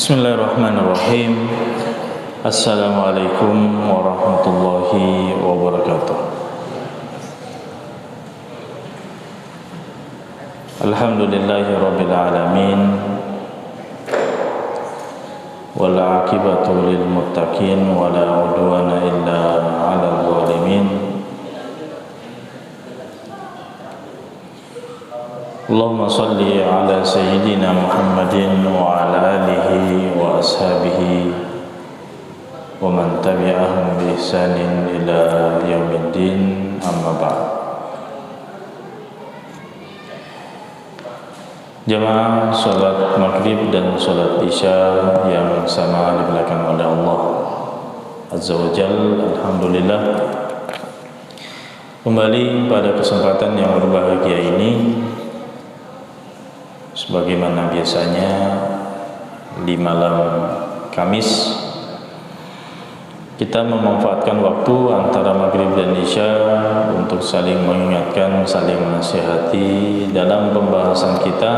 Bismillahirrahmanirrahim. Assalamualaikum warahmatullahi wabarakatuh. Alhamdulillahi rabbil alamin, wal aqibatu lil muttaqin, wala udwana illa 'alal zalimin. Allahumma salli ala sayyidina Muhammadin wa ala alihi wa ashabihi wa man tabi'ahum bi ihsanin ila yaumiddin, amma ba'd. Jamaah salat maghrib dan salat isya yang sama dimuliakan oleh Allah Azza wa Jalla, alhamdulillah, kembali pada kesempatan yang berbahagia ini, sebagaimana biasanya di malam Kamis kita memanfaatkan waktu antara maghrib dan isya untuk saling mengingatkan, saling menasihati dalam pembahasan kita,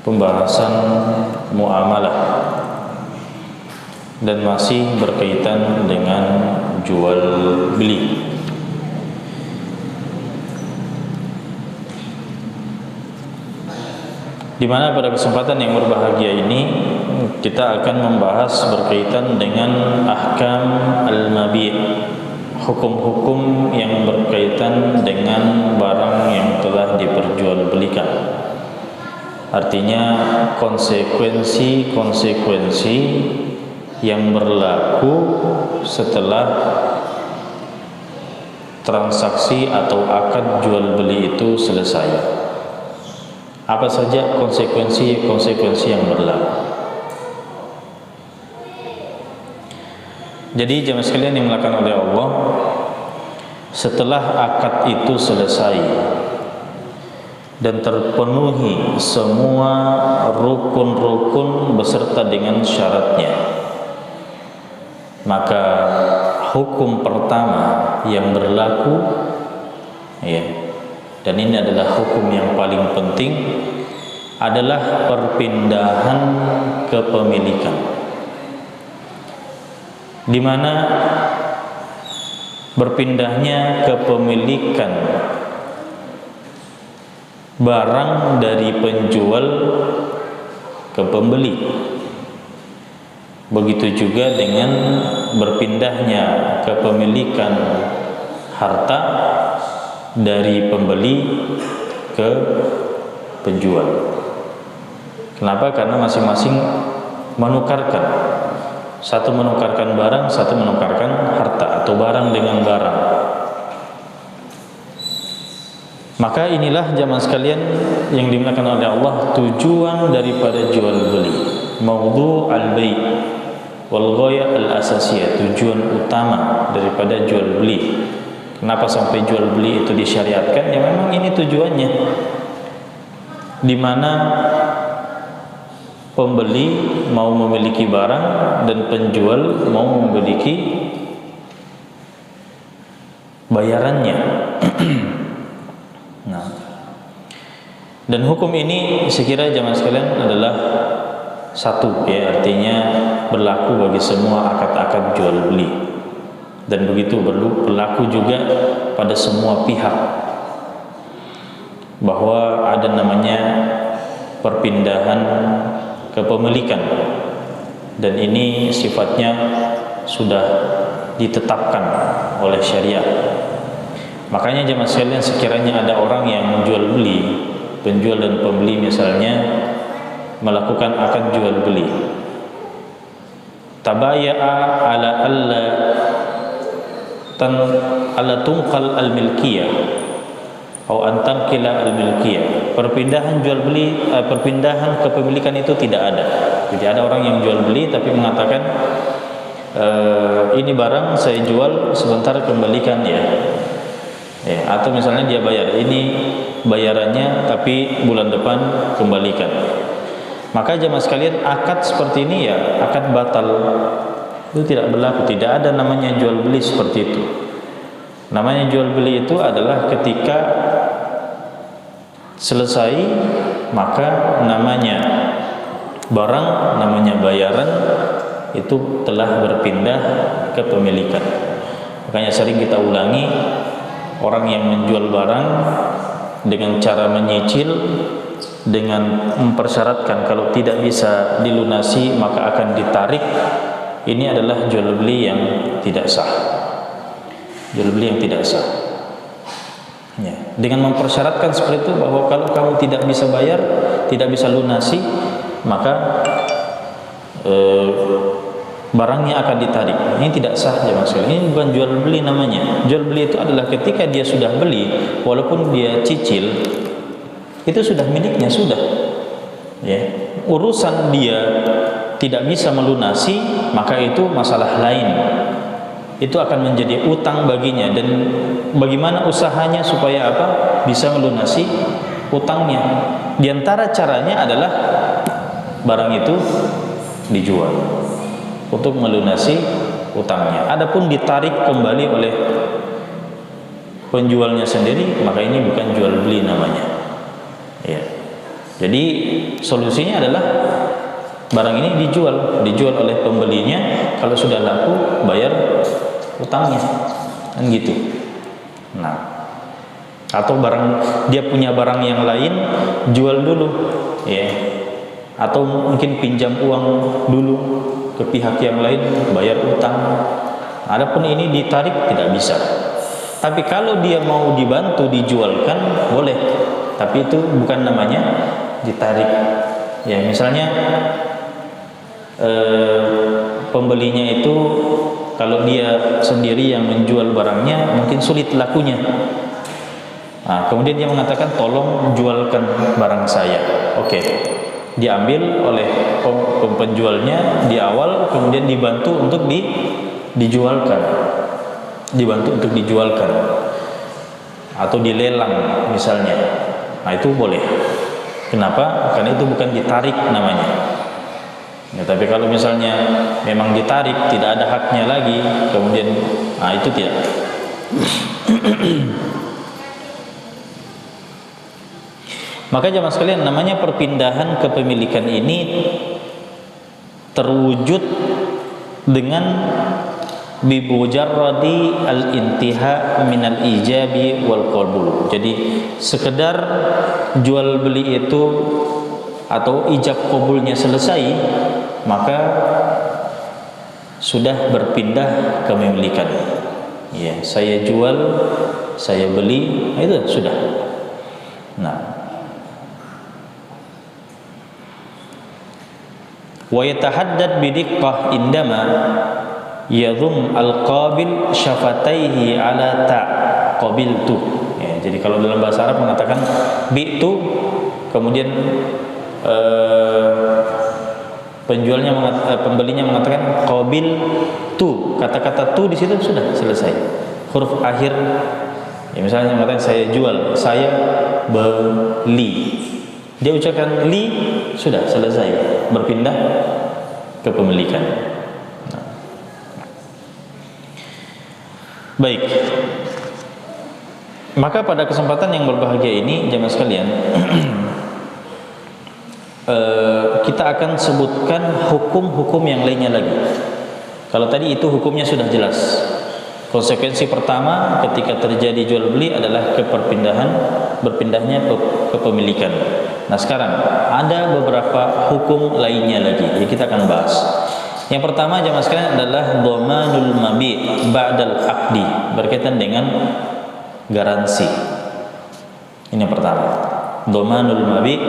pembahasan muamalah, dan masih berkaitan dengan jual beli. Di mana pada kesempatan yang berbahagia ini kita akan membahas berkaitan dengan ahkam al-mabi', hukum-hukum yang berkaitan dengan barang yang telah diperjualbelikan. Artinya konsekuensi-konsekuensi yang berlaku setelah transaksi atau akad jual beli itu selesai. Apa saja konsekuensi yang berlaku. Jadi jemaah sekalian yang dimuliakan oleh Allah, setelah akad itu selesai dan terpenuhi semua rukun-rukun beserta dengan syaratnya, maka hukum pertama yang berlaku, dan ini adalah hukum yang paling penting, adalah perpindahan kepemilikan, di mana berpindahnya kepemilikan barang dari penjual ke pembeli. Begitu juga dengan berpindahnya kepemilikan harta dari pembeli ke penjual. Kenapa? Karena masing-masing menukarkan. Satu menukarkan barang, satu menukarkan harta atau barang dengan barang. Maka inilah jamaah sekalian yang dimuliakan oleh Allah, tujuan daripada jual beli, maudhu' al-bai' wal ghayah al-asasiyah, tujuan utama daripada jual beli. Kenapa sampai jual beli itu disyariatkan? Ya memang ini tujuannya, di mana pembeli mau memiliki barang dan penjual mau memiliki bayarannya. Nah, dan hukum ini sekira jamaah sekalian adalah satu, artinya berlaku bagi semua akad-akad jual beli. Dan begitu berlaku juga pada semua pihak, bahwa ada namanya perpindahan kepemilikan, dan ini sifatnya sudah ditetapkan oleh syariat. Makanya jemaah sekalian, sekiranya ada orang yang menjual beli, penjual dan pembeli misalnya melakukan akad jual beli, tabaya'a ala tunqal al-milkiyah atau antankila al-milkiyah. Perpindahan jual beli, perpindahan kepemilikan itu tidak ada. Jadi ada orang yang jual beli tapi mengatakan, ini barang saya jual, sebentar kembalikan ya. Atau misalnya dia bayar, ini bayarannya tapi bulan depan kembalikan. Maka jemaah sekalian, akad seperti ini akad batal. Itu tidak berlaku, tidak ada namanya jual beli seperti itu. Namanya jual beli itu adalah ketika selesai, maka namanya barang namanya bayaran itu telah berpindah kepemilikan. Makanya sering kita ulangi, orang yang menjual barang dengan cara menyicil, dengan mempersyaratkan kalau tidak bisa dilunasi maka akan ditarik, ini adalah jual beli yang tidak sah. Jual beli yang tidak sah. Ya. Dengan mempersyaratkan seperti itu, bahwa kalau kamu tidak bisa bayar, tidak bisa lunasi, maka barangnya akan ditarik. Ini tidak sah jemaah sekalian. Ini bukan jual beli namanya. Jual beli itu adalah ketika dia sudah beli, walaupun dia cicil, itu sudah miliknya, sudah. Ya. Urusan dia tidak bisa melunasi, maka itu masalah lain. Itu akan menjadi utang baginya, dan bagaimana usahanya supaya apa? Bisa melunasi utangnya. Di antara caranya adalah barang itu dijual untuk melunasi utangnya. Adapun ditarik kembali oleh penjualnya sendiri, maka ini bukan jual beli namanya. Ya. Jadi solusinya adalah barang ini dijual oleh pembelinya. Kalau sudah laku, bayar utangnya, kan gitu. Nah, atau dia punya barang yang lain, jual dulu, ya. Atau mungkin pinjam uang dulu ke pihak yang lain, bayar utang. Adapun ini ditarik tidak bisa. Tapi kalau dia mau dibantu dijualkan, boleh. Tapi itu bukan namanya ditarik. Ya, misalnya pembelinya itu kalau dia sendiri yang menjual barangnya mungkin sulit lakunya. Nah, kemudian dia mengatakan tolong jualkan barang saya. Oke. Diambil oleh penjualnya di awal, kemudian dibantu untuk dijualkan. Dibantu untuk dijualkan. Atau dilelang misalnya. Nah, itu boleh. Kenapa? Karena itu bukan ditarik namanya. Ya, tapi kalau misalnya memang ditarik, tidak ada haknya lagi, kemudian itu tidak. Maka jemaah sekalian, namanya perpindahan kepemilikan ini terwujud dengan bimujarradi al-intiha minal ijabi wal qabul. Jadi sekedar jual beli itu atau ijab qabulnya selesai, maka sudah berpindah kepemilikan. Ya, saya jual, saya beli, itu sudah. Nah, wa yatahaddad bidiqqah indama yadhum al-qabil syafataihi ala ta qabiltu. Ya, jadi kalau dalam bahasa Arab mengatakan bi'tu, kemudian pembelinya mengatakan qabil tu, kata-kata tu di situ sudah selesai, huruf akhir. Ya, misalnya mengatakan saya jual, saya beli, dia ucapkan li, sudah selesai, berpindah kepemilikan. Nah. Baik, maka pada kesempatan yang berbahagia ini jemaah sekalian, kita akan sebutkan hukum-hukum yang lainnya lagi. Kalau tadi itu hukumnya sudah jelas. Konsekuensi pertama ketika terjadi jual beli adalah berpindahnya kepemilikan. Nah, sekarang ada beberapa hukum lainnya lagi yang kita akan bahas. Yang pertama jemaah sekalian adalah dhamanul mabi' ba'dal aqdi, berkaitan dengan garansi. Ini yang pertama. Dhamanul mabi'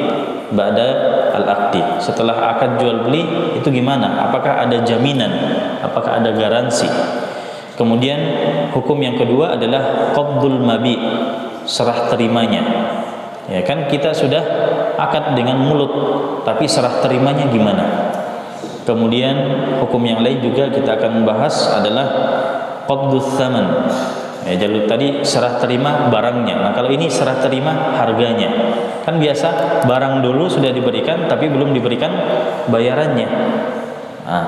ba'da al-aqdi. Setelah akad jual beli itu gimana? Apakah ada jaminan? Apakah ada garansi? Kemudian hukum yang kedua adalah qabdul mabi', serah terimanya. Ya kan, kita sudah akad dengan mulut, tapi serah terimanya gimana? Kemudian hukum yang lain juga kita akan bahas adalah qabdus tsaman. Ya, jalur tadi serah terima barangnya. Nah, kalau ini serah terima harganya. Kan biasa barang dulu sudah diberikan tapi belum diberikan bayarannya. Nah,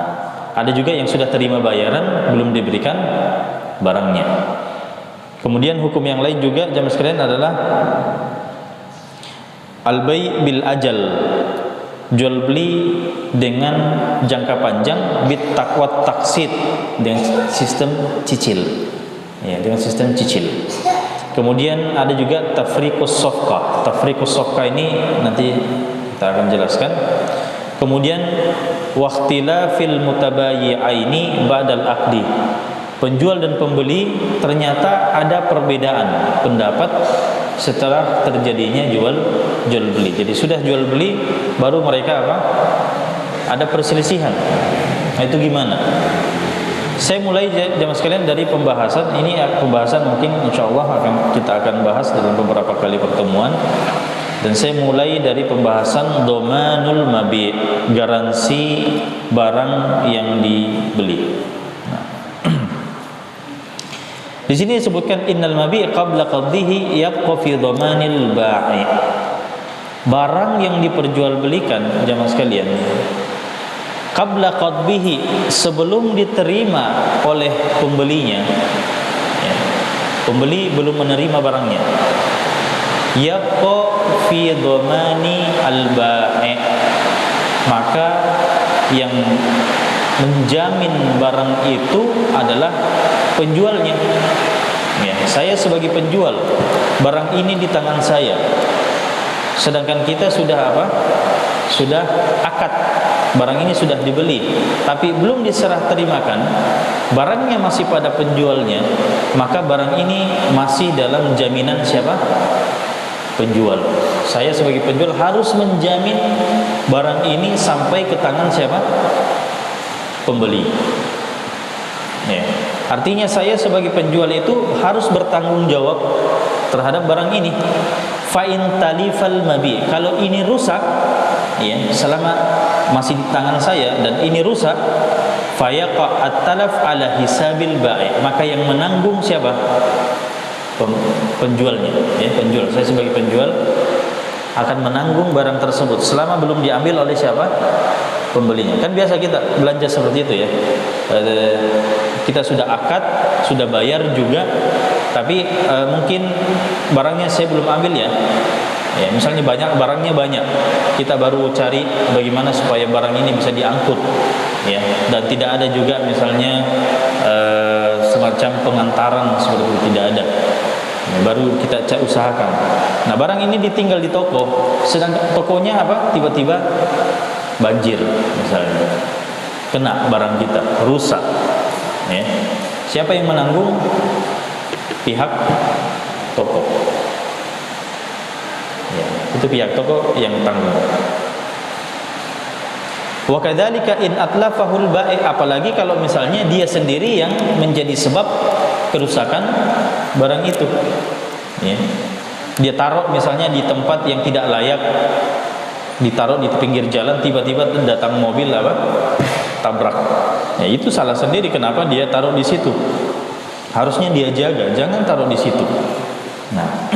ada juga yang sudah terima bayaran belum diberikan barangnya. Kemudian hukum yang lain juga jemaah sekalian adalah al-bai' bil ajal. jual beli dengan jangka panjang, bit takwat taksid, dengan sistem cicil, ya, dengan sistem cicil. Kemudian ada juga tafriqus safqah. Tafriqus safqah ini nanti kita akan jelaskan. Kemudian waqtilafil mutabayyi'aini ba'dal aqdi. Penjual dan pembeli ternyata ada perbedaan pendapat setelah terjadinya jual beli. Jadi sudah jual beli baru mereka apa? Ada perselisihan. Nah, itu gimana? Saya mulai jamaah sekalian dari pembahasan ini. Pembahasan mungkin insyaallah kita akan bahas dalam beberapa kali pertemuan. Dan saya mulai dari pembahasan domanul mabi', garansi barang yang dibeli. Nah. Di sini disebutkan innal mabi' qabla qadhihi yabqa fi dhamanil ba'i. Barang yang diperjualbelikan jamaah sekalian, qabla qadbihi, sebelum diterima oleh pembelinya, ya, pembeli belum menerima barangnya, yabqa fi dhamani al-ba'i, maka yang menjamin barang itu adalah penjualnya. Ya, saya sebagai penjual, barang ini di tangan saya, sedangkan kita sudah apa? Sudah akad, barang ini sudah dibeli, tapi belum diserah terimakan, barangnya masih pada penjualnya, maka barang ini masih dalam jaminan siapa? Penjual. Saya sebagai penjual harus menjamin barang ini sampai ke tangan siapa? Pembeli. Ya. Artinya saya sebagai penjual itu harus bertanggung jawab terhadap barang ini. Fa in talifal mabi, kalau ini rusak, ya, selama masih di tangan saya dan ini rusak, fayaqa at-talaf ala hisabil ba'i, maka yang menanggung siapa? Penjualnya, ya, penjual. Saya sebagai penjual akan menanggung barang tersebut selama belum diambil oleh siapa? Pembelinya. Kan biasa kita belanja seperti itu, ya. Kita sudah akad, sudah bayar juga, tapi mungkin barangnya saya belum ambil, ya. Ya, misalnya barangnya banyak, kita baru cari bagaimana supaya barang ini bisa diangkut, ya, dan tidak ada juga misalnya semacam pengantaran seperti itu, tidak ada. Ya, baru kita usahakan. Nah, barang ini ditinggal di toko, sedangkan tokonya apa? Tiba-tiba banjir misalnya, kena barang kita, rusak. Ya. Siapa yang menanggung? Pihak toko. Ya, itu pihak toko yang tanggung. Wa kadzalika in atlafahul ba'i, apalagi kalau misalnya dia sendiri yang menjadi sebab kerusakan barang itu. Ya. Dia taruh misalnya di tempat yang tidak layak, ditaruh di pinggir jalan, tiba-tiba datang mobil apa? Tabrak. Ya, itu salah sendiri, kenapa dia taruh di situ. Harusnya dia jaga, jangan taruh di situ. Nah,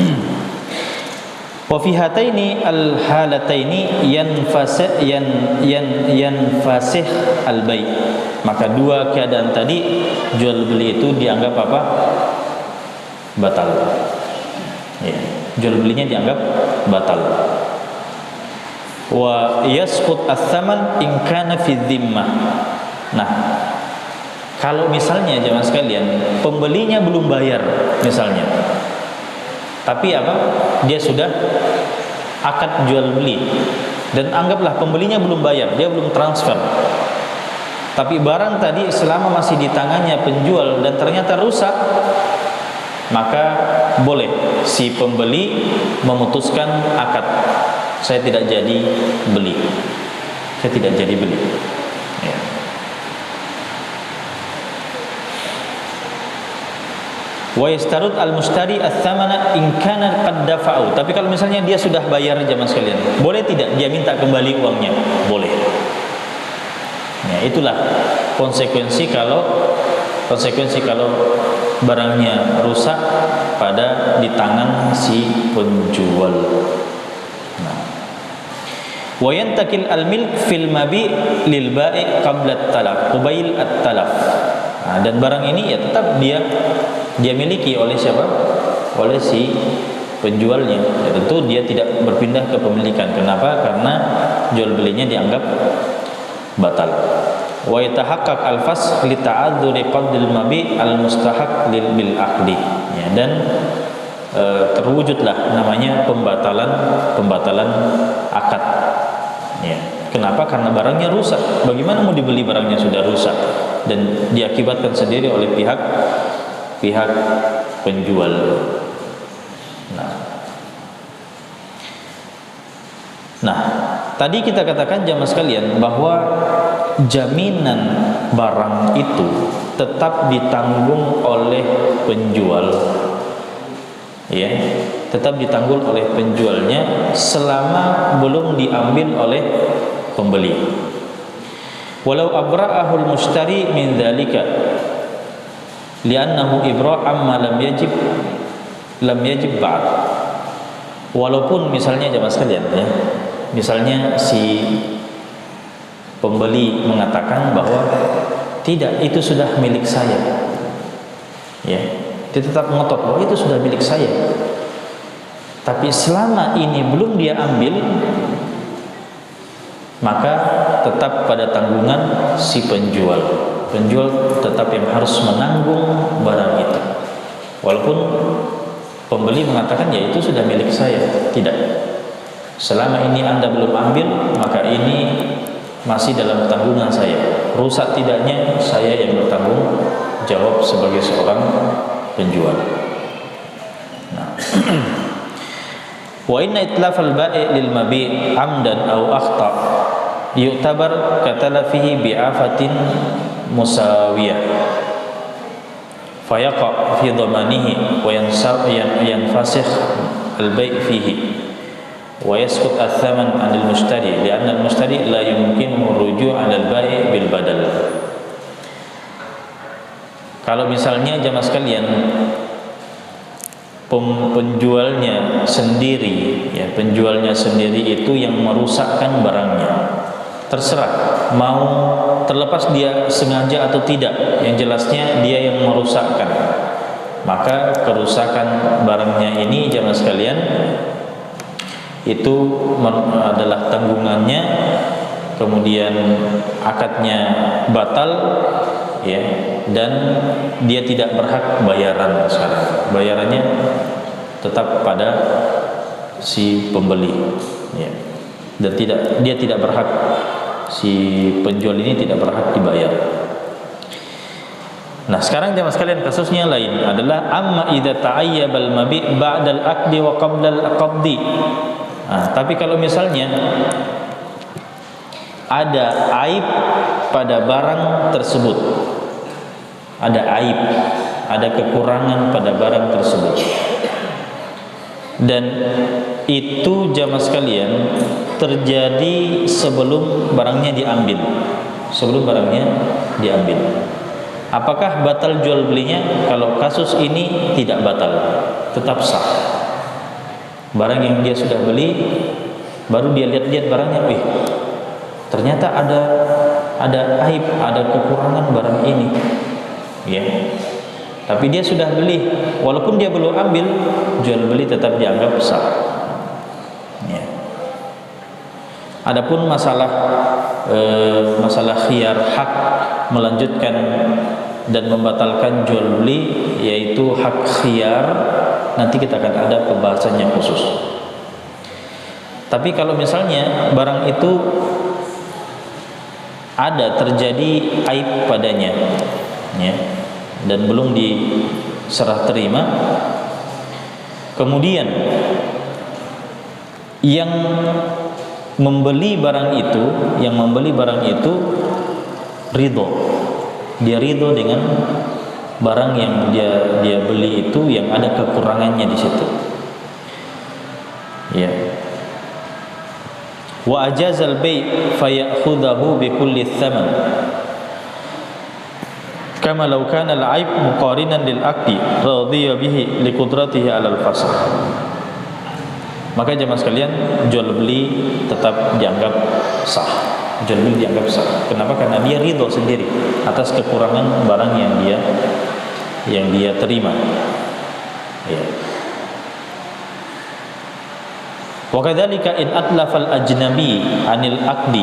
wa fi hataini al-halataini yanfasih al-bai'. Maka dua keadaan tadi, jual beli itu dianggap apa? Batal. Ya, jual belinya dianggap batal. Wa yasqut ats-tsaman in kana fi dhimmah. Nah, kalau misalnya jemaah sekalian, pembelinya belum bayar misalnya, tapi apa? Dia sudah akad jual beli, dan anggaplah pembelinya belum bayar, dia belum transfer, tapi barang tadi selama masih di tangannya penjual dan ternyata rusak, maka boleh si pembeli memutuskan akad, saya tidak jadi beli, saya tidak jadi beli. Ya. Wa yastarud al-mushtari ats-tsamana in kana qad dafa'u. Tapi kalau misalnya dia sudah bayar jemaah sekalian, boleh tidak dia minta kembali uangnya? Boleh. Ya, itulah konsekuensi kalau barangnya rusak pada di tangan si penjual. Nah, wa yantakil al-milk fil mabi' lil ba'i qabla at-talaf, qabil at-talaf. Nah, dan barang ini ya tetap dia miliki oleh siapa? Oleh si penjualnya. Ya, tentu dia tidak berpindah ke pemilikan. Kenapa? Karena jual belinya dianggap batal. Wa yatahaqqaq al-fasq li ta'adzuri qaddil mabi' al-mustahaq lil bil aqdi. Ya, dan terwujudlah namanya pembatalan akad. Ya. Kenapa? Karena barangnya rusak. Bagaimana mau dibeli barangnya sudah rusak dan diakibatkan sendiri oleh pihak penjual. Nah, tadi kita katakan jamaah sekalian bahwa jaminan barang itu tetap ditanggung oleh penjual. Ya, tetap ditanggung oleh penjualnya selama belum diambil oleh pembeli. Walau abra'ahul mushtari min dzalika li'annahu ibra'am ma lam yajib ba'd. Walaupun misalnya jamaah sekalian ya, misalnya si pembeli mengatakan bahwa tidak, itu sudah milik saya. Ya, dia tetap ngotot bahwa itu sudah milik saya. Tapi selama ini belum dia ambil, maka tetap pada tanggungan si penjual. Penjual tetap yang harus menanggung barang itu. Walaupun pembeli mengatakan ya itu sudah milik saya. Tidak. Selama ini Anda belum ambil, maka ini masih dalam tanggungan saya. Rusak tidaknya saya yang bertanggung jawab sebagai seorang penjual. Nah. Wa inna itlafal ba'i lil mabi' amdan aw akhta' yu'tabar katalafihi bi'afatin musawiyah fayaqa fi dhamanihi wa yanfasikh al-bai' fihi wa yaskut ath-thaman 'anil mushtari li'anna al-mushtari la yumkinuhu ar-ruju' 'ala al-bai' bil badal. Kalau misalnya jamaah sekalian penjualnya sendiri, ya, penjualnya sendiri itu yang merusakkan barangnya, terserah mau terlepas dia sengaja atau tidak, yang jelasnya dia yang merusakkan, maka kerusakan barangnya ini jamaah sekalian itu adalah tanggungannya, kemudian akadnya batal, ya, dan dia tidak berhak bayaran sekarang. Bayarannya tetap pada si pembeli, ya. Dan dia tidak berhak, si penjual ini tidak berhak dibayar. Nah, sekarang jamaah sekalian kasusnya lain adalah amma idza ta'ayyabal mabi' ba'dal aqdi wa qablal qabdi. Nah, tapi kalau misalnya ada aib pada barang tersebut, ada aib, ada kekurangan pada barang tersebut, dan itu jamaah sekalian terjadi sebelum barangnya diambil, apakah batal jual belinya? Kalau kasus ini tidak batal, tetap sah. Barang yang dia sudah beli, baru dia lihat-lihat barangnya, ternyata ada aib, ada kekurangan barang ini, ya. Tapi dia sudah beli, walaupun dia belum ambil, jual beli tetap dianggap sah. Ya. Adapun masalah khiyar hak melanjutkan dan membatalkan jual beli, yaitu hak khiyar, nanti kita akan ada pembahasannya khusus. Tapi kalau misalnya barang itu ada terjadi aib padanya, ya, dan belum diserah terima, kemudian yang membeli barang itu ridho, dia ridho dengan barang yang dia beli itu yang ada kekurangannya di situ, ya. Wa ajazal bai' fayakhudhahu bi kulli thaman kama law kana al-'aib muqarinan lil aqdi radhiya bihi li qudratihi 'ala al-fasl. Maka jemaah sekalian, jual beli tetap dianggap sah. Jual beli dianggap sah. Kenapa? Karena dia ridho sendiri atas kekurangan barang yang dia terima. Ya. Wa kadzalika in atlafa al-ajnabi 'anil aqdi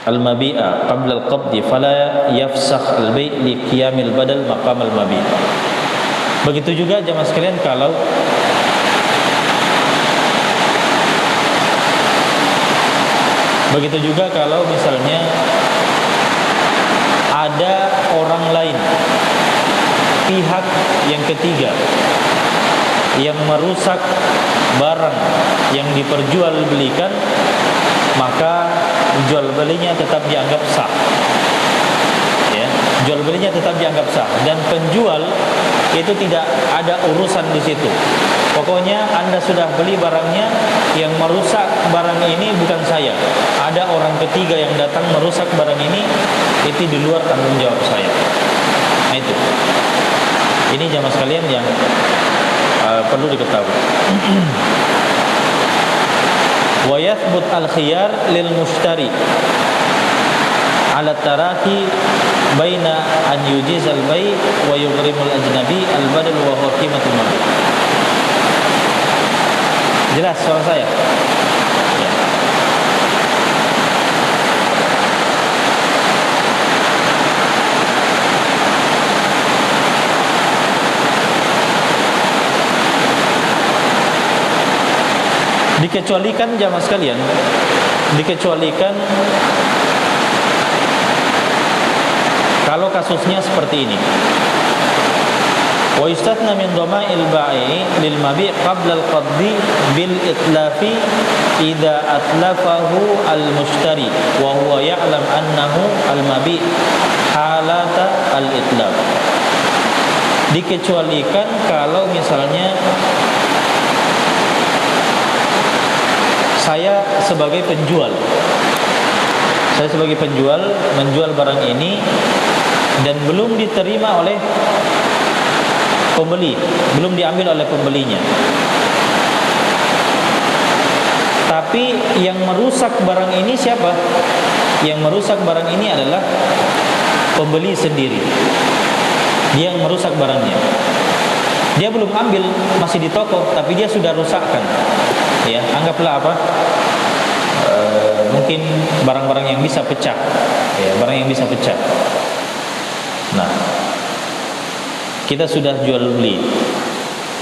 al-mabi'a qabla al-qabdi fala yafsakh al-bai' li qiyamil badal maqam al-mabi'. Begitu juga jemaah sekalian kalau misalnya ada orang lain, pihak yang ketiga yang merusak barang yang diperjualbelikan, maka jual belinya tetap dianggap sah. Ya, jual belinya tetap dianggap sah dan penjual itu tidak ada urusan di situ. Pokoknya Anda sudah beli barangnya, yang merusak barang ini bukan saya. Ada orang ketiga yang datang merusak barang ini, itu di luar tanggung jawab saya. Nah itu. Ini jamaah sekalian yang perlu diketahui. Wa yathbut al-khiyar lil mushtari ala taraki baina an yujizal bai' wa yughrimul ajnabi al-badal wa huwa qimatul mabi'. Jelas suara saya? Ya. Dikecualikan jamaah sekalian, dikecualikan kalau kasusnya seperti ini. Wa yustatna min dhama'il ba'i lil mabi' qabla al-qabdi bil itlafi idza atlafahu al-mushtari wa huwa ya'lam annahu al-mabi' halata al-itlaf. Dikecualikan kalau misalnya saya sebagai penjual menjual barang ini dan belum diterima oleh pembeli, belum diambil oleh pembelinya. Tapi yang merusak barang ini siapa? Yang merusak barang ini adalah pembeli sendiri. Dia yang merusak barangnya. Dia belum ambil, masih di toko, tapi dia sudah rusakkan. Ya, anggaplah apa? Mungkin barang-barang yang bisa pecah. Ya, barang yang bisa pecah. Nah, kita sudah jual beli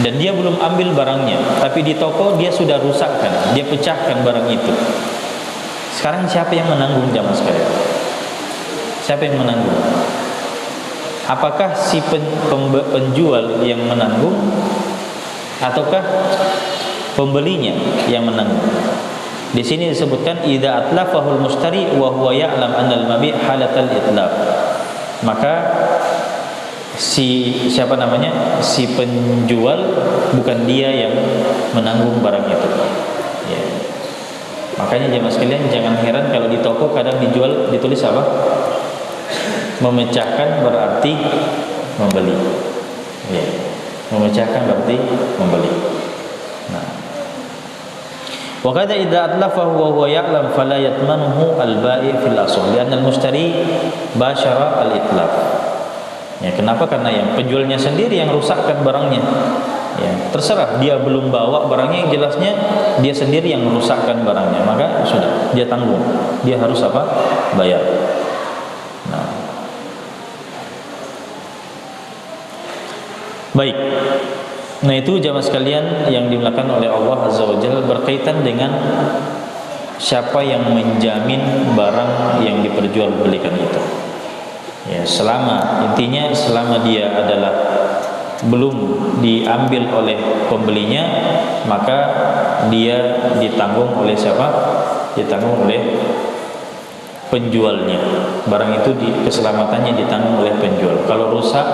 dan dia belum ambil barangnya, tapi di toko dia sudah rusakkan, dia pecahkan barang itu. Sekarang siapa yang menanggung jamaah sekalian? Siapa yang menanggung? Apakah si penjual yang menanggung ataukah pembelinya yang menanggung? Di sini disebutkan idza atlafahul mushtari wa huwa ya'lam anna al-mabi' halatal itlaf. Maka si penjual bukan dia yang menanggung barang itu. Ya. Makanya jemaah sekalian jangan heran kalau di toko kadang ditulis apa? Memecahkan berarti membeli. Ya. Memecahkan berarti membeli. Nah. Wa kadza idza atlafahu wa huwa ya'lam fala yatmanuhu al-bai' fil asl li'anna al-mushtari bashara al-itlaf. Ya, kenapa? Karena yang penjualnya sendiri yang rusakkan barangnya. Ya, terserah dia belum bawa barangnya, yang jelasnya dia sendiri yang merusakkan barangnya, maka sudah dia tanggung. Dia harus apa? Bayar. Nah. Baik. Nah, itu jamaah sekalian yang dimuliakan oleh Allah Azza wa Jalla berkaitan dengan siapa yang menjamin barang yang diperjualbelikan itu. Ya, intinya selama dia adalah belum diambil oleh pembelinya, maka dia ditanggung oleh siapa? Ditanggung oleh penjualnya. Barang itu keselamatannya ditanggung oleh penjual. Kalau rusak,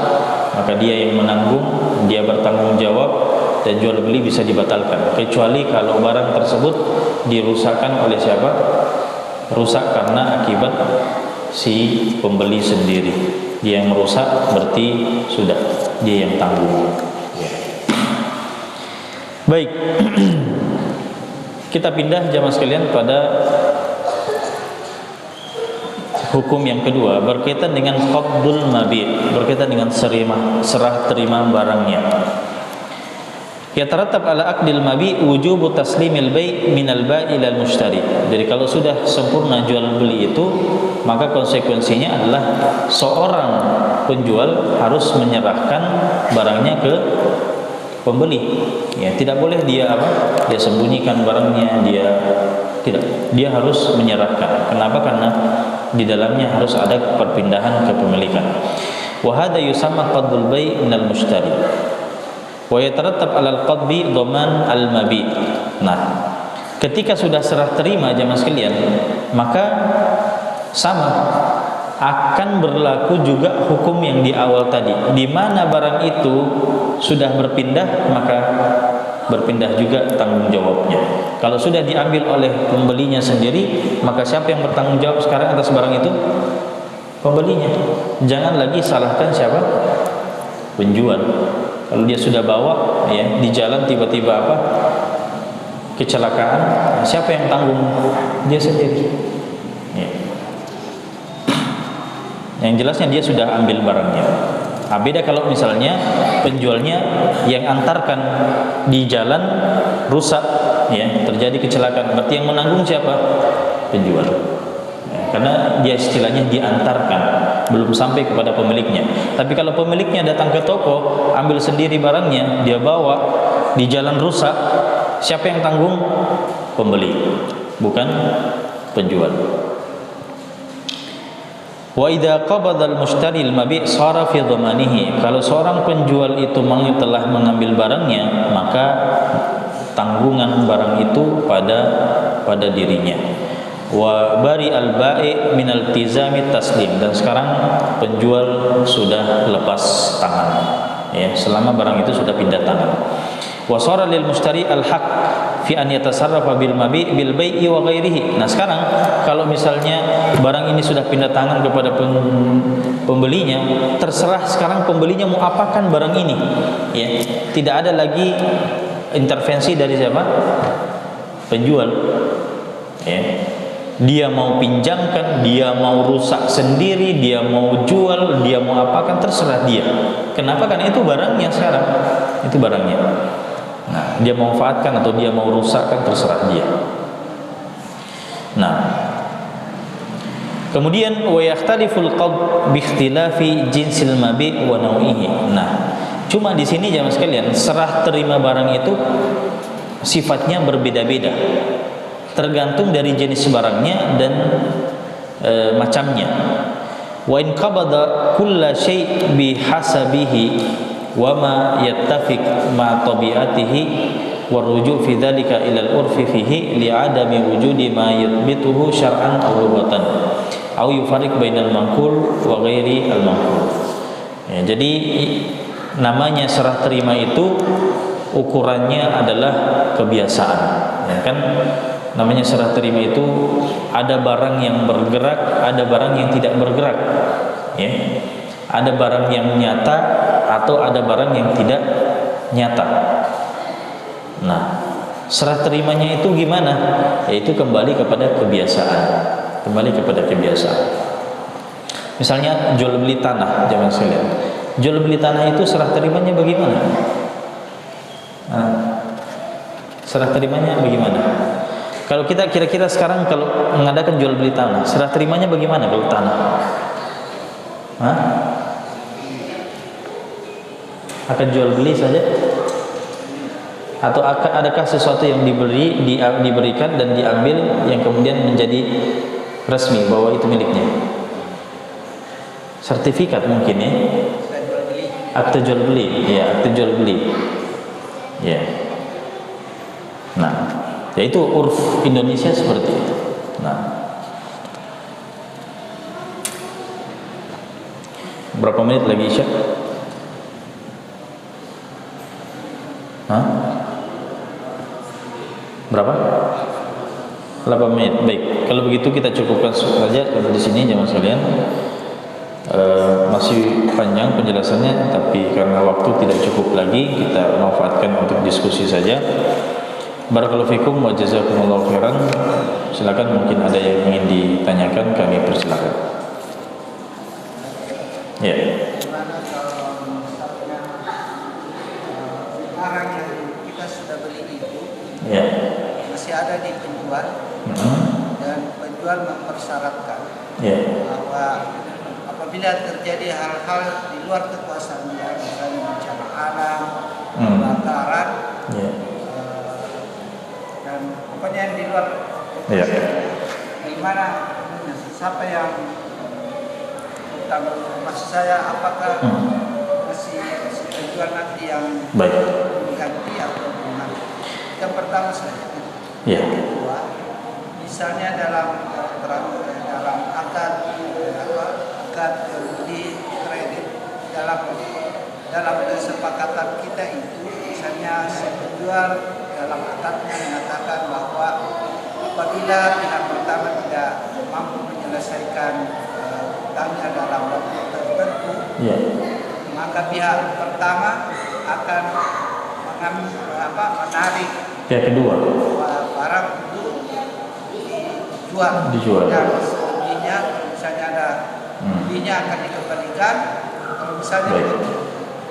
maka dia yang menanggung, dia bertanggung jawab dan jual beli bisa dibatalkan. Kecuali kalau barang tersebut dirusakkan oleh siapa? Rusak karena akibat si pembeli sendiri. Dia yang merusak, berarti sudah dia yang tanggung. Ya. Baik. Kita pindah jamaah sekalian pada hukum yang kedua berkaitan dengan qabdul mabi', berkaitan dengan serah terima barangnya. Yatarattab ala aqdil mabi wujubu taslimil bai' minal ba'i ilal mushtari. Jadi kalau sudah sempurna jual beli itu, maka konsekuensinya adalah seorang penjual harus menyerahkan barangnya ke pembeli. Ya, tidak boleh dia dia sembunyikan barangnya, dia harus menyerahkan. Kenapa? Karena di dalamnya harus ada perpindahan kepemilikan. Wa hadza yusamma qadul bai' minal mushtari. Wa yatarattab 'alal qadbi dhaman al-mabi. Nah, ketika sudah serah terima jamaah sekalian, maka sama akan berlaku juga hukum yang di awal tadi. Di mana barang itu sudah berpindah, maka berpindah juga tanggung jawabnya. Kalau sudah diambil oleh pembelinya sendiri, maka siapa yang bertanggung jawab sekarang atas barang itu? Pembelinya. Jangan lagi salahkan siapa? Penjual. Kalau dia sudah bawa ya di jalan tiba-tiba kecelakaan, siapa yang tanggung? Dia sendiri. Ya. Yang jelasnya dia sudah ambil barangnya. Nah, beda kalau misalnya penjualnya yang antarkan di jalan rusak, ya terjadi kecelakaan, berarti yang menanggung siapa? Penjual. Ya, karena dia istilahnya diantarkan, belum sampai kepada pemiliknya. Tapi kalau pemiliknya datang ke toko, ambil sendiri barangnya, dia bawa di jalan rusak, siapa yang tanggung? Pembeli, bukan penjual. Wa idza qabada al-mushtari al-mabi' sara fi dhamanihi. Kalau seorang penjual itu telah mengambil barangnya, maka tanggungan barang itu pada dirinya. Wa bari al-ba'i min al-tizami taslim. Dan sekarang penjual sudah lepas tangan, ya, selama barang itu sudah pindah tangan. Wa sara lil mushtari al-haq fi an yatasarrafa bil mabi' bil bai'i wa ghairihi. Nah, sekarang kalau misalnya barang ini sudah pindah tangan kepada pembelinya, terserah sekarang pembelinya mau apakan barang ini, ya. Tidak ada lagi intervensi dari siapa? Penjual, ya. Dia mau pinjamkan, dia mau rusak sendiri, dia mau jual, dia mau apakan, terserah dia. Kenapa? Karena itu barangnya sekarang. Itu barangnya. Nah, dia mau manfaatkan atau dia mau rusakkan, terserah dia. Nah, kemudian wa yakhtaliful qad bi ikhtilafi jinsil mabi' wa nau'ihi. Nah, cuma di sini jamaah sekalian, serah terima barang itu sifatnya berbeda-beda, tergantung dari jenis barangnya dan macamnya. Wa in qabada kulla syai' bi hasabihi wa ma yattafiq ma tabi'atihi wa ruju' fi dzalika ila al-urfi fihi li'adami wujudi ma yathbituhu syar'an aw lughatan aw yufarriq bainal manqul wa ghairi al-manqul. Ya, jadi namanya serah terima itu ukurannya adalah kebiasaan, ya kan? Namanya serah terima itu ada barang yang bergerak, ada barang yang tidak bergerak, ya. Ada barang yang nyata atau ada barang yang tidak nyata. Nah, serah terimanya itu gimana? Yaitu kembali kepada kebiasaan. Kembali kepada kebiasaan. Misalnya jual beli tanah, jangan sekalian. Jual beli tanah itu serah terimanya bagaimana? Nah, serah terimanya bagaimana? Kalau kita kira-kira sekarang kalau mengadakan jual beli tanah, serah terimanya bagaimana kalau tanah? Hah? Akan jual beli saja? Atau adakah sesuatu yang diberikan dan diambil yang kemudian menjadi resmi bahwa itu miliknya? Sertifikat mungkin, ya. Akte jual beli, ya, akte jual beli, ya. Nah, yaitu urf Indonesia seperti itu. Nah, berapa menit lagi Isya? Hah? Berapa? 8 menit. Baik, kalau begitu kita cukupkan saja di sini jemaah sekalian. Masih panjang penjelasannya, tapi karena waktu tidak cukup lagi, kita manfaatkan untuk diskusi saja. Barakallahu fikum wa jazakumullahu khairan. Silakan, mungkin ada yang ingin ditanyakan, kami persilakan. Ya. Barang yang masih ada di penjual, dan penjual mempersyaratkan bahwa apabila terjadi hal-hal di luar kekuasaan dia, misalnya bencana alam, kebakaran, dan pokoknya yang di luar bagaimana siapa yang bertanggung, maksud saya apakah masih penjual nanti yang mengganti atau bagaimana? Yang pertama saja. Yang kedua, misalnya dalam akad beli kredit, dalam kesepakatan kita itu, misalnya si penjual dalam akadnya mengatakan bahwa apabila pihak pertama tidak mampu menyelesaikan utangnya dalam waktu tertentu, maka pihak pertama akan menarik pihak kedua barang untuk dijual. Dan selebihnya, kalau misalnya ada belinya akan dikembalikan. Kalau misalnya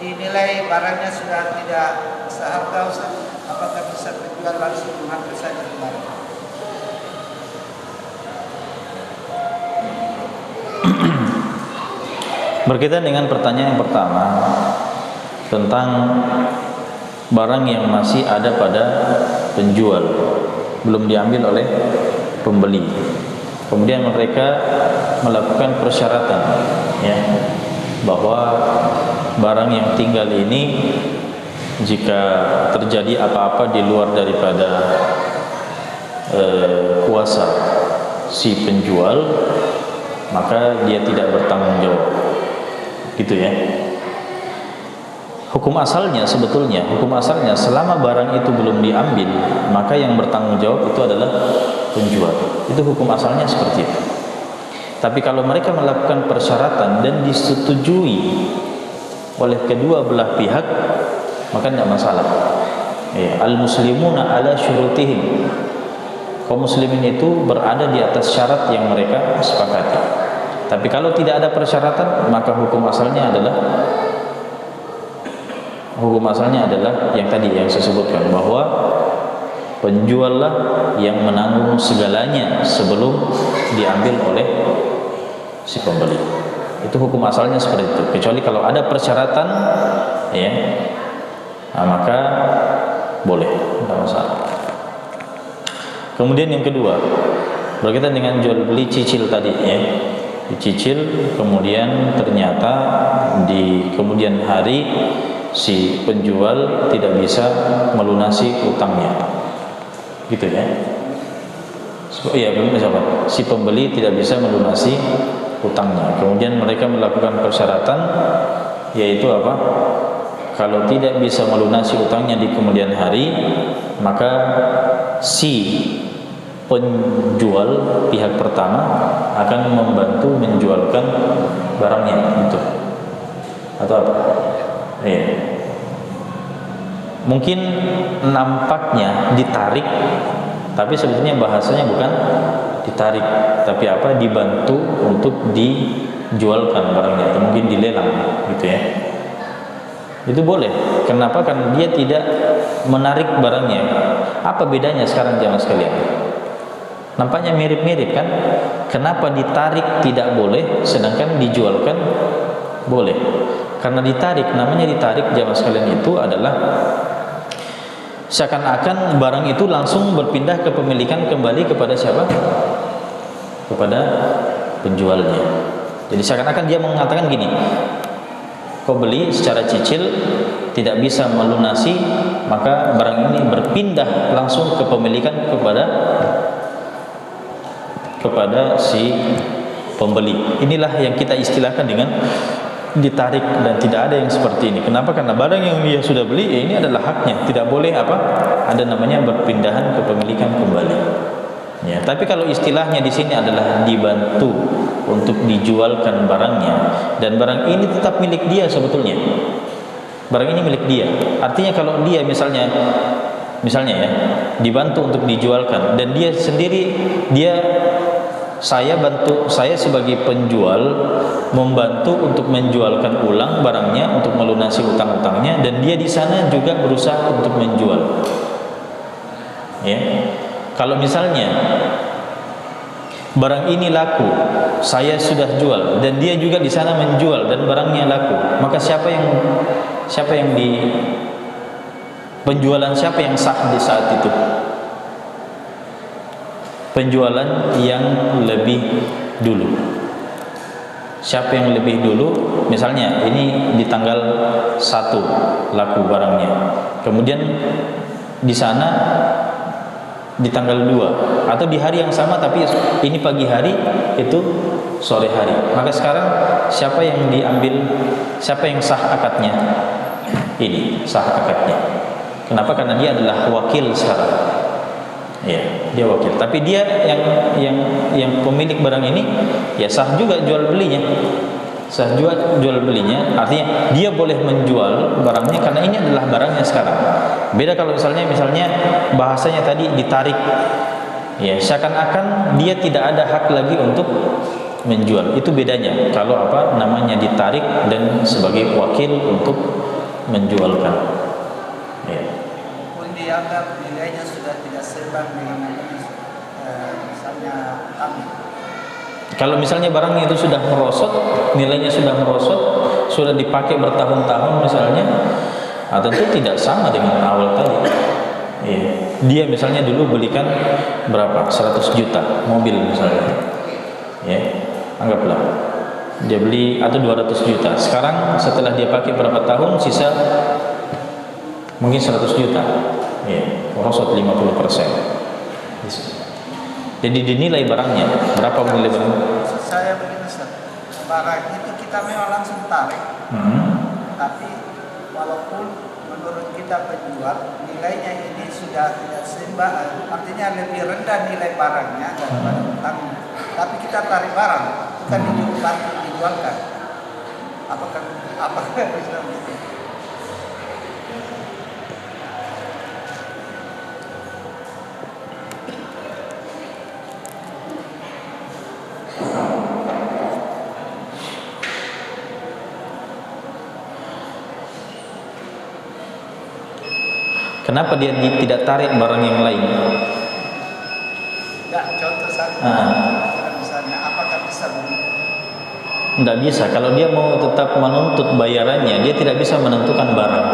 dinilai barangnya sudah tidak seharga, apakah bisa penjual langsung mengambil saja barang? Berkaitan dengan pertanyaan yang pertama tentang barang yang masih ada pada penjual, belum diambil oleh pembeli, kemudian mereka melakukan persyaratan, bahwa barang yang tinggal ini jika terjadi apa-apa di luar daripada kuasa si penjual, maka dia tidak bertanggung jawab, gitu ya. Hukum asalnya selama barang itu belum diambil, maka yang bertanggung jawab itu adalah penjual. Itu hukum asalnya seperti itu. Tapi kalau mereka melakukan persyaratan dan disetujui oleh kedua belah pihak, maka tidak masalah. Al-muslimuna ala syurutihim. Kaum muslimin itu berada di atas syarat yang mereka sepakati. Tapi kalau tidak ada persyaratan, maka hukum asalnya adalah yang tadi yang saya sebutkan, bahwa penjuallah yang menanggung segalanya sebelum diambil oleh si pembeli. Itu hukum asalnya seperti itu. Kecuali kalau ada persyaratan, maka boleh, tidak masalah. Kemudian yang kedua, berkaitan dengan jual beli cicil tadi, dicicil, kemudian ternyata di kemudian hari si penjual tidak bisa melunasi utangnya, gitu ya. Si pembeli tidak bisa melunasi utangnya. Kemudian mereka melakukan persyaratan, yaitu apa? Kalau tidak bisa melunasi utangnya di kemudian hari, maka si penjual pihak pertama akan membantu menjualkan barangnya itu, atau apa? Mungkin nampaknya ditarik, tapi sebetulnya bahasanya bukan ditarik, tapi apa? Dibantu untuk dijualkan barangnya, atau mungkin dilelang, gitu ya. Itu boleh. Kenapa? Karena dia tidak menarik barangnya. Apa bedanya sekarang jamaah sekalian? Nampaknya mirip-mirip kan? Kenapa ditarik tidak boleh, sedangkan dijualkan boleh? Karena ditarik, namanya ditarik jamaah sekalian itu adalah seakan-akan barang itu langsung berpindah kepemilikan kembali kepada siapa? Kepada penjualnya. Jadi seakan-akan dia mengatakan gini, kau beli secara cicil tidak bisa melunasi, maka barang ini berpindah langsung kepemilikan kepada si pembeli. Inilah yang kita istilahkan dengan ditarik, dan tidak ada yang seperti ini. Kenapa? Karena barang yang dia sudah beli, ini adalah haknya, tidak boleh ada namanya berpindahan kepemilikan kembali. Ya, tapi kalau istilahnya di sini adalah dibantu untuk dijualkan barangnya, dan barang ini tetap milik dia sebetulnya. Barang ini milik dia. Artinya kalau dia misalnya ya, dibantu untuk dijualkan, dan dia sendiri saya sebagai penjual membantu untuk menjualkan ulang barangnya, untuk melunasi utang-utangnya, dan dia di sana juga berusaha untuk menjual. Ya. Kalau misalnya barang ini laku, saya sudah jual dan dia juga di sana menjual dan barangnya laku, maka siapa yang di penjualan siapa yang sah di saat itu? Penjualan yang lebih dulu. Siapa yang lebih dulu? Misalnya ini di tanggal 1 laku barangnya. Kemudian di sana di tanggal 2 atau di hari yang sama tapi ini pagi hari, itu sore hari. Maka sekarang siapa yang diambil, siapa yang sah akadnya? Ini sah akadnya. Kenapa? Karena dia adalah wakil sekarang. Ya, dia wakil. Tapi dia yang pemilik barang ini ya sah juga jual belinya. Sah juga jual belinya, artinya dia boleh menjual barangnya karena ini adalah barangnya sekarang. Beda kalau misalnya bahasanya tadi ditarik. Ya, seakan-akan dia tidak ada hak lagi untuk menjual. Itu bedanya. Kalau namanya ditarik dan sebagai wakil untuk menjualkan. Ya. Dianggap nilainya sudah tidak seimbang dengan misalnya kami. Kalau misalnya barangnya itu sudah merosot, nilainya sudah merosot, sudah dipakai bertahun-tahun misalnya, tentu tidak sama dengan awal tadi. Ya. Dia misalnya dulu belikan berapa? 100 juta mobil misalnya. Ya, anggaplah dia beli atau 200 juta. Sekarang setelah dia pakai berapa tahun, sisa mungkin 100 juta. Ya, merosot 50%. Jadi dinilai barangnya, berapa menilai barang? Saya begini, barang itu kita memang langsung tarik. Tapi walaupun menurut kita penjual nilainya ini sudah tidak seimbang, artinya lebih rendah nilai barangnya daripada utangnya. Tapi kita tarik barang, bukan dijualkan. Apakah bisa begitu? Kenapa dia tidak tarik barang yang lain? Enggak, contoh satu. Misalnya, apakah bisa begitu? Tidak bisa. Kalau dia mau tetap menuntut bayarannya, dia tidak bisa menentukan barang.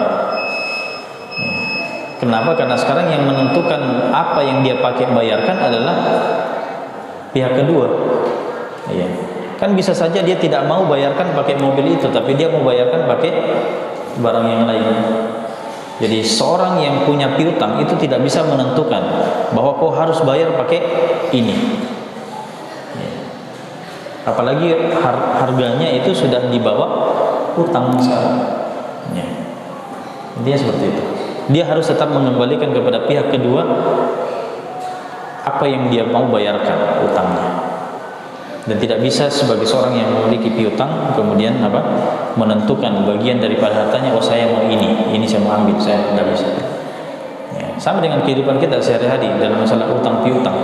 Kenapa? Karena sekarang yang menentukan apa yang dia pakai bayarkan adalah pihak kedua. Ya. Kan bisa saja dia tidak mau bayarkan pakai mobil itu, tapi dia mau bayarkan pakai barang yang lain. Jadi seorang yang punya piutang itu tidak bisa menentukan bahwa kau harus bayar pakai ini. Ya. Apalagi harganya itu sudah dibawa utang sekarang. Ya. Intinya seperti itu. Dia harus tetap mengembalikan kepada pihak kedua apa yang dia mau bayarkan utangnya. Dan tidak bisa sebagai seorang yang memiliki piutang kemudian menentukan bagian daripada hartanya, oh saya mau ini saya mau ambil, saya tidak bisa. Ya, sama dengan kehidupan kita sehari-hari dalam masalah utang piutang.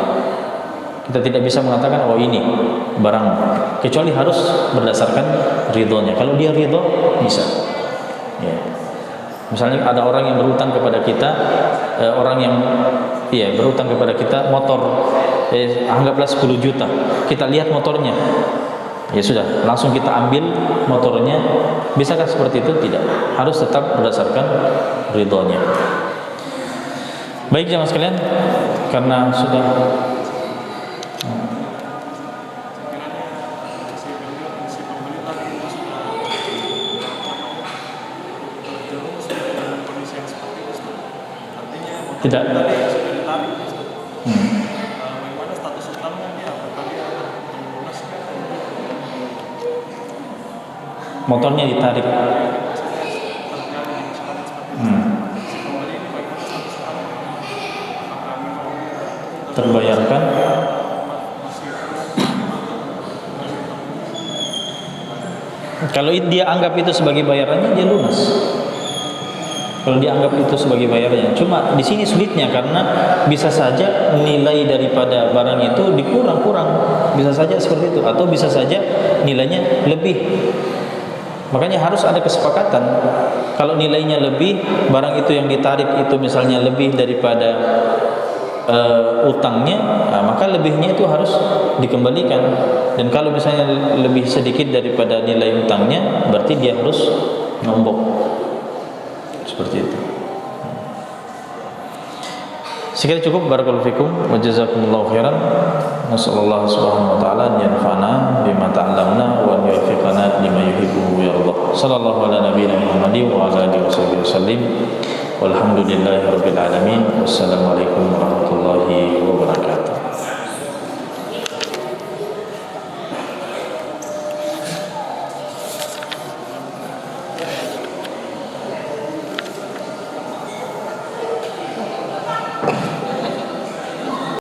Kita tidak bisa mengatakan oh ini barang, kecuali harus berdasarkan ridhonya. Kalau dia ridho bisa. Ya. Misalnya ada orang yang berhutang kepada kita, berhutang kepada kita motor, anggaplah 10 juta. Kita lihat motornya, ya sudah, langsung kita ambil motornya. Bisakah seperti itu? Tidak. Harus tetap berdasarkan ridhonya. Baik jemaah sekalian, karena sudah tidak. Bagaimana status utangnya dia? Apakah dia melunaskan? Motornya ditarik. Terbayarkan. Kalau dia anggap itu sebagai bayarannya, dia lunas. Kalau dianggap itu sebagai bayarannya, cuma di sini sulitnya karena bisa saja nilai daripada barang itu dikurang-kurang, bisa saja seperti itu, atau bisa saja nilainya lebih. Makanya harus ada kesepakatan. Kalau nilainya lebih, barang itu yang ditarik itu misalnya lebih daripada utangnya, maka lebihnya itu harus dikembalikan. Dan kalau misalnya lebih sedikit daripada nilai utangnya, berarti dia harus nombok. Seperti itu. Sekian cukup. Barakallahu fikum wa jazakumullahu khairan. Nasallallahu subhanahu wa ta'ala an yanfa'ana bima ta'allamna wa an yuwaffiqana lima yuhibbu wa yardah. Sallallahu ala nabiyyina Muhammadin wa ala alihi wasallam. Walhamdulillahi rabbil alamin. Wassalamualaikum warahmatullahi wabarakatuh.